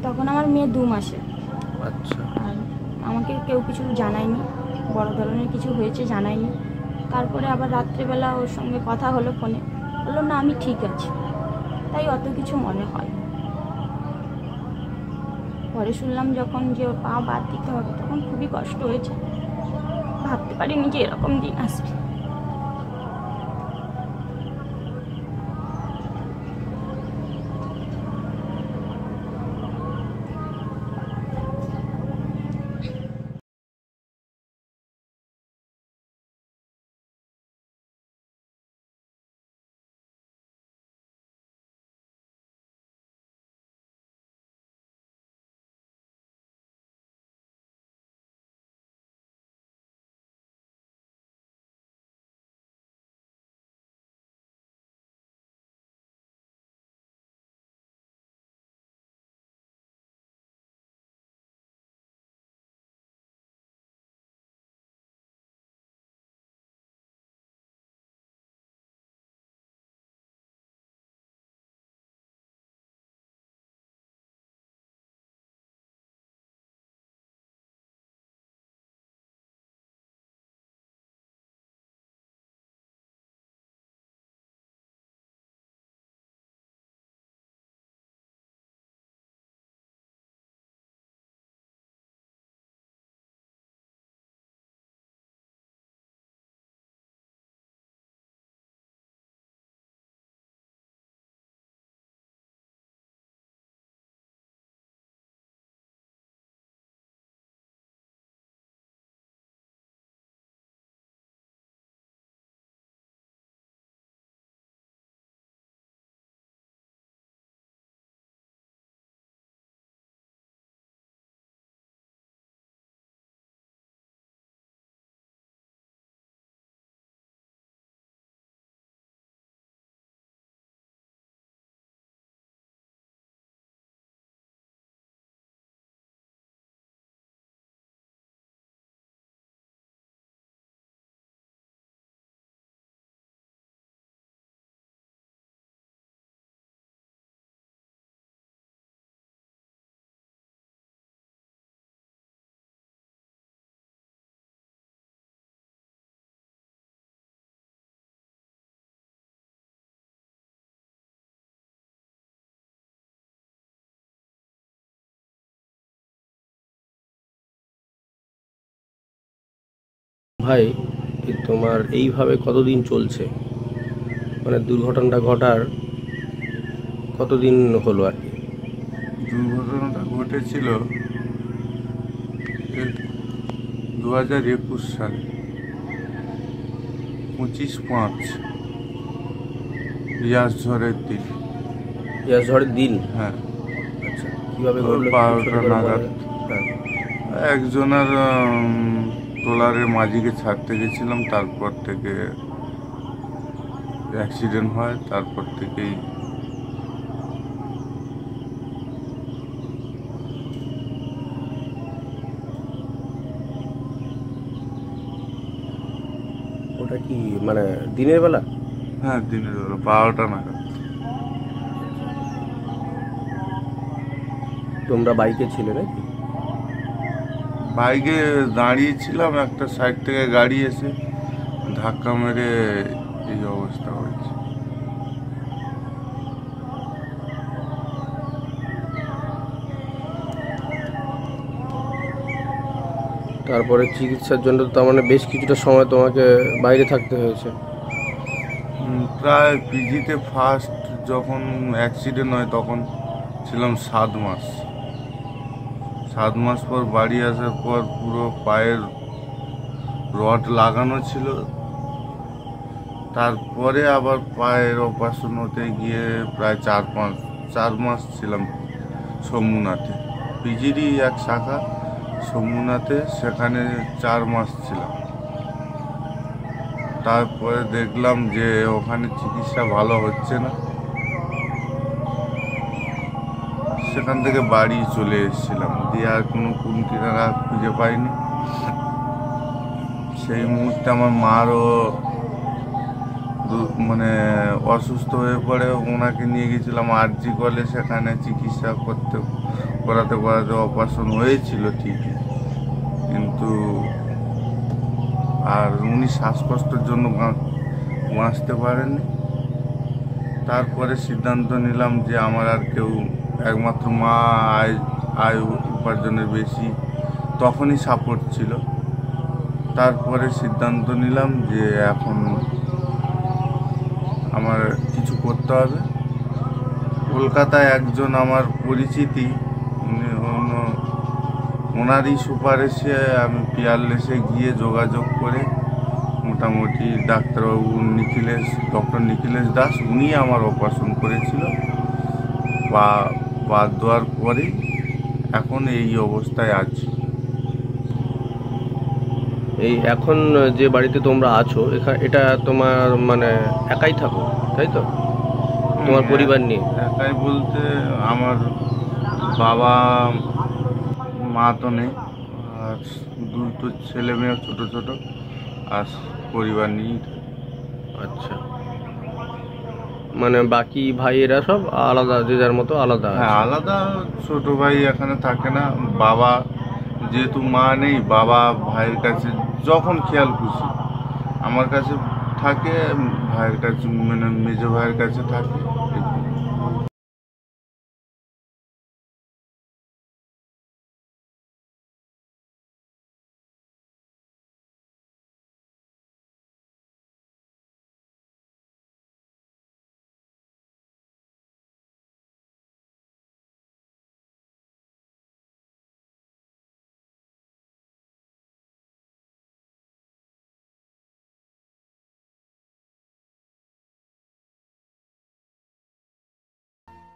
তখন আমার মেয়ে 2 মাসে। আচ্ছা। আর আমাকে কেউ কিছু জানায়নি, বড় ধরনের কিছু হয়েছে জানায়নি। তারপরে আবার রাত্রেবেলা ওর সঙ্গে কথা হলো ফোনে, বললো না আমি ঠিক আছি, তাই অত কিছু মনে হয়। পরে শুনলাম যখন যে ওর পা বাদ দিতে হবে, তখন খুবই কষ্ট হয়েছে। ভাবতে পারিনি যে এরকম দিন আসবে। ভাই, তোমার এইভাবে কতদিন চলছে? মানে দুর্ঘটনাটা ঘটার কতদিন হলো আর কি? দুর্ঘটনাটা ঘটেছিল 2021 সালে 25/5 রিয়াজ ঝড়ের দিন। ইয়াস ঝড়ের দিন? হ্যাঁ, আচ্ছা, কীভাবে ওই ঘটলো? 12টা নাগাদ হ্যাঁ। একজনের ট্রলারের মাঝিকে ছাড়তে গেছিলাম, তারপর থেকে অ্যাক্সিডেন্ট হয়। তারপর থেকেই ওটা কি মানে দিনের বেলা? হ্যাঁ, দিনের বেলা 12টা নাগাদ। তোমরা বাইকে ছিলে নাকি? বাইকে দাঁড়িয়েছিলাম, একটা সাইড থেকে গাড়ি এসে ধাক্কা মেরে এই অবস্থা হয়েছে। তারপরে চিকিৎসার জন্য তার মানে বেশ কিছুটা সময় তোমাকে বাইরে থাকতে হয়েছে। প্রায় পিজিতে ফার্স্ট যখন অ্যাক্সিডেন্ট হয় তখন ছিলাম 7 মাস। 7 মাস পর বাড়ি আসার পর পুরো পায়ের রড লাগানো ছিল। তারপরে আবার পায়ের অপারেশন হতে গিয়ে প্রায় 4 মাস ছিলাম সমুনাথে। পিজিরই এক শাখা সমুনাথে, সেখানে 4 মাস ছিলাম। তারপরে দেখলাম যে ওখানে চিকিৎসা ভালো হচ্ছে না, সেখান থেকে বাড়ি চলে এসেছিলাম। দিয়ে আর কোনো কুল-কিনারা খুঁজে পাইনি। সেই মুহূর্তে আমার মারও মানে অসুস্থ হয়ে পড়ে, ওনাকে নিয়ে গেছিলাম আরজি কলে, সেখানে চিকিৎসা করতে করাতে করাতে অপারেশন হয়েছিল ঠিকই, কিন্তু আর উনি শ্বাসকষ্টের জন্য বাঁচতে পারেননি। তারপরে সিদ্ধান্ত নিলাম যে আমার আর কেউ, একমাত্র মা আয় উপার্জনের বেশি তখনই সাপোর্ট ছিল। তারপরে সিদ্ধান্ত নিলাম যে এখন আমার কিছু করতে হবে। কলকাতায় একজন আমার পরিচিতি, ওনারই সুপারিশে আমি পিয়ারলেসে গিয়ে যোগাযোগ করে মোটামুটি ডাক্তারবাবু ডক্টর নিখিলেশ দাস, উনি আমার অপারেশন করেছিল। বাদ দেওয়ার পরেই এখন এই অবস্থায় আছি। এই এখন যে বাড়িতে তোমরা আছো এটা তোমার মানে একাই থাকো, তাই তো? তোমার পরিবার নিয়ে? একাই বলতে আমার বাবা মা তো নেই, আর দুটো ছেলে মেয়ে ছোট ছোট, আর পরিবার নিয়েই থাকি। আচ্ছা, মানে বাকি ভাইয়েরা সব আলাদা, যে যার মতো আলাদা আছে? হ্যাঁ, আলাদা। ছোট ভাই এখানে থাকে না। বাবা, যেহেতু মা নেই, বাবা ভাইয়ের কাছে যখন খেয়াল খুশি আমার কাছে থাকে, ভাইয়ের কাছে মানে মেজো ভাইয়ের কাছে থাকে।